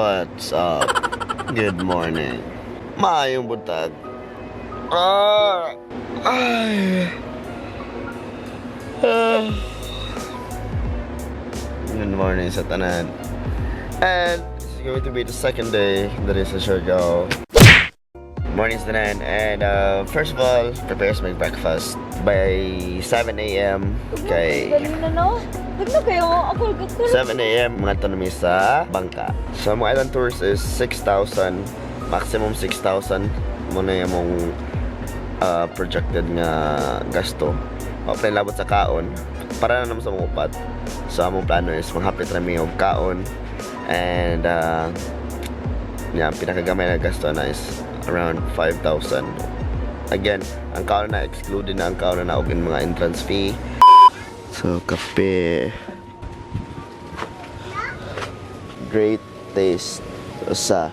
What's up? Good morning. Maayong butag. Good morning sa tanan. And it's going to be the second day that is sa Siargao. Morning sa tanan. And first of all, prepare my breakfast by 7 a.m. kay... Galing na, no? Ganda kayo. Ako, 7 a.m. mga tanumi sa bangka. So mga island tours is 6,000, maximum 6,000 muna yung mong projected nga gasto. Apply labot sa kaon para na naman sa mga upat. So among plano is manghapit rami og kaon and pinakagamay na gasto na is around 5,000. Again, ang kaon na excluded na ang kaon na og mga entrance fee. So, kape. Great taste. Sa.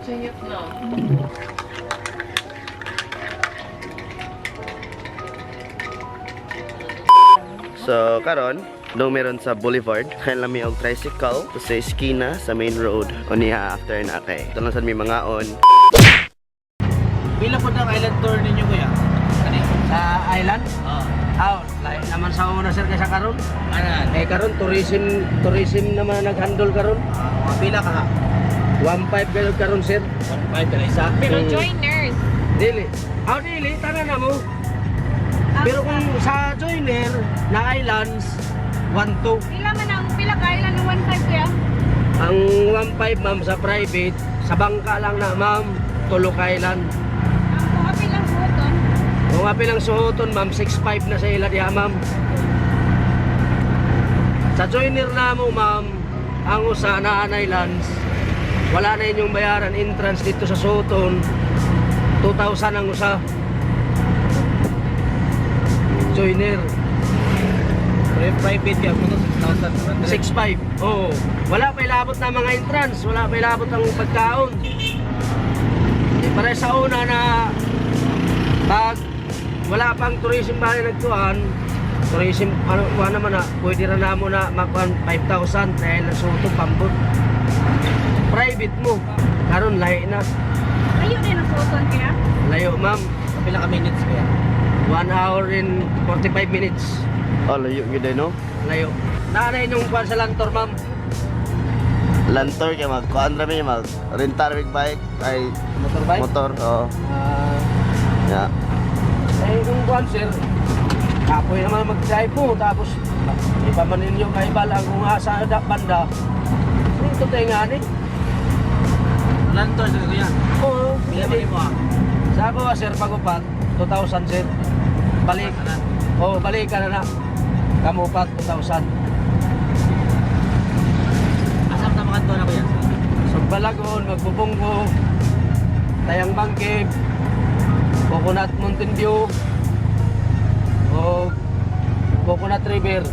Singit na. So, karon, no meron sa Boulevard. Kaya lang may og tricycle sa eskina sa main road. O niya after na kay. Ito lang sa may mga on. Pila po ng island tour ninyo kuya? Sa island? Oo. Lain naman sa una sir kaysa karon. Ano? Karon tourism naman nag-handle karon. Pila ka ha? 1.5 kayo karon sir. 1.5 ka isa. Pero joiners. Dili. Dili, tanan na mo. Pero kung sa joiner na islands, 1.2. Pila ka ilan ng 1.5 kaya? Ang 1.5 ma'am sa private, sa bangka lang na ma'am, Tulok Island. Kung kapilang suoton. Kung apilang suhoton ma'am, 6.5 na sa ila diha ma'am. Sa joiner na mo ma'am, ang usa na islands, wala na inyong bayaran entrance dito sa suhoton, 2,000 ang usa. Joiner. Private ka po 6,000. 6.5. Oo. Wala pa ilabot na mga entrance, wala pa ilabot ang pagkaon. Para sa una na pag wala pang tourism ba nagtuan, tourism ano naman na pwede ra namo na makuan 5,000 dahil suto pambot. Private mo. Karon lahi na. Ayun din ang suoton kaya? Layo ma'am. Pila ka minutes kuya? 1 hour and 45 minutes. Oh, layo yun din, no? Layo. Naanay yung kuan sa lantor ma'am. Lantor kaya mag-kuan rami, mag-rentar big bike, ay Motorbike. motor, oo. Yeah. Kung kuan sir, kapoy naman mag-drive mo, tapos iba man ninyo kaibal ang kung asa banda. Dito tayo nga ni. Land tour sa kuya? Oo. Pila ba mo ha? Sa ako sir, pag-upat, 2,000 sir. Balik. Oo, balik ka na na. Kamupat, 2,000. Asap na makanto na kuya? Sugbalagon, Magbubunggo, Tayang Bangkib, Coconut Mountain View, o Coconut River.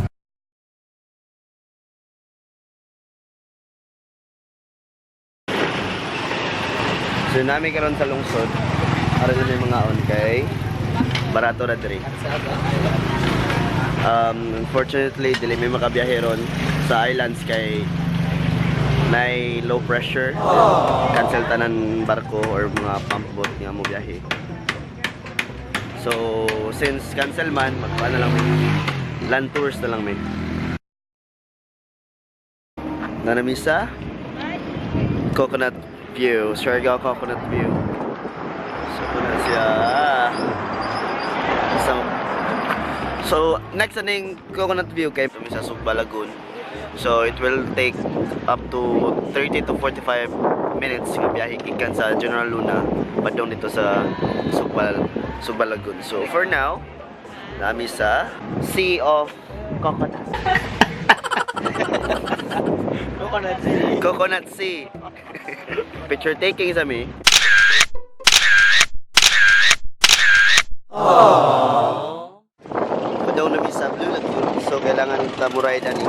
So namin karon sa lungsod. Aron na mga on kay barato ra diri. Unfortunately, dili may makabiyahe ron sa islands kay nay low pressure. Cancel tanan barko or mga pump boat nga mo biyahe. So, since cancel man, magpa na lang land tours na lang may. Nanami sa Coconut View, Siargao Coconut View. So, na siya. So, next aning Coconut View kay kami sa Cebu Lagoon. So, it will take up to 30 to 45 minutes nga biyahe gikan sa General Luna padong dito sa Cebu Lagoon. So, for now, nami sa Sea of Coconut. Coconut Sea. Picture taking sa mi. Daw na sa Blue Lagoon. So kailangan tamuray dani.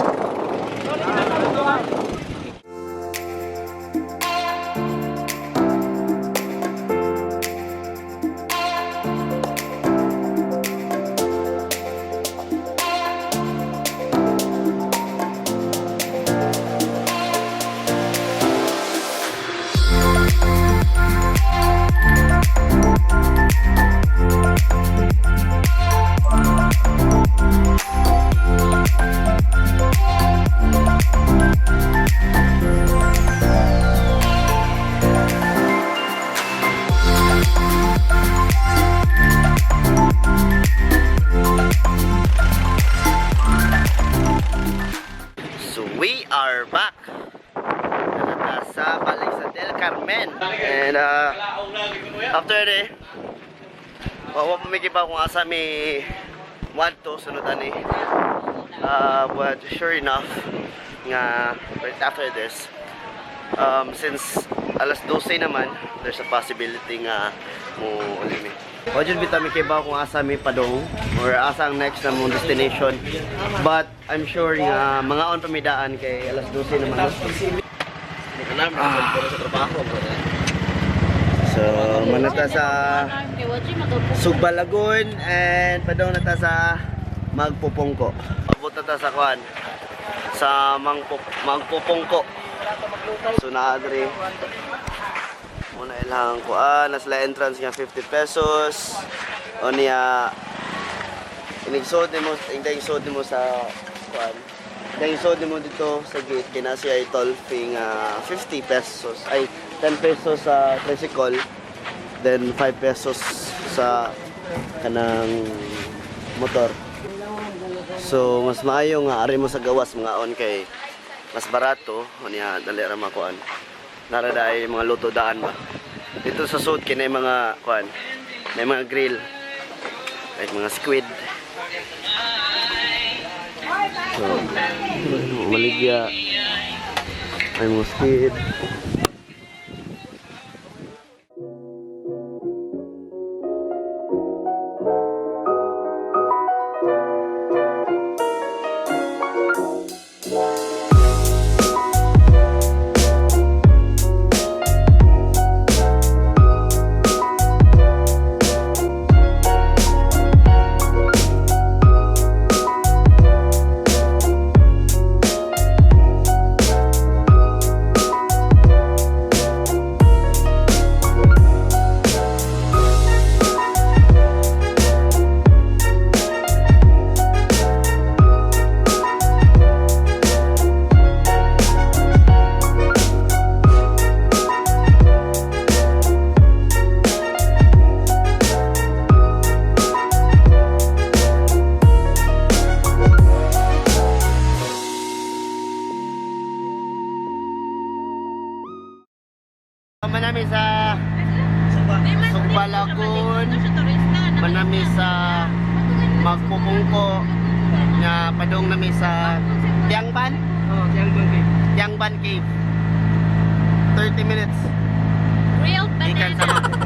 we are back sa Balay sa Del Carmen. And after de wawa pumikipa kung asa mi want to sunudan eh. But sure enough nga right after this since alas 12 naman, there's a possibility nga mo ulimi. Wajud bitaw mi kibaw kung asa mi padong or asa ang next na mong destination. But I'm sure nga mga on pamidaan kay alas 12 naman. So, manata sa Cebu Lagoon and padong nata sa Magpupungko. Abot na ta sa kuan sa Magpupungko. So naadre muna ilang kuan nasla entrance nga 50 pesos o niya inigsod mo sa kuan inigsod mo dito sa gate kinasi ay toll fee nga 50 pesos ay 10 pesos sa tricycle then 5 pesos sa kanang motor. So mas maayo nga ari mo sa gawas mga on kay mas barato o niya dali ra makuan naraday mga luto daan ba dito sa sud kinay mga kuan may mga grill like mga squid. So maligya may mga squid. Manami sa Cebu Lagoon, manami sa Magpupungko, nga padong nami sa Tiangban? Oh, Tiangban Cave. Tiangban Cave. 30 minutes. Real Ikan sa banana.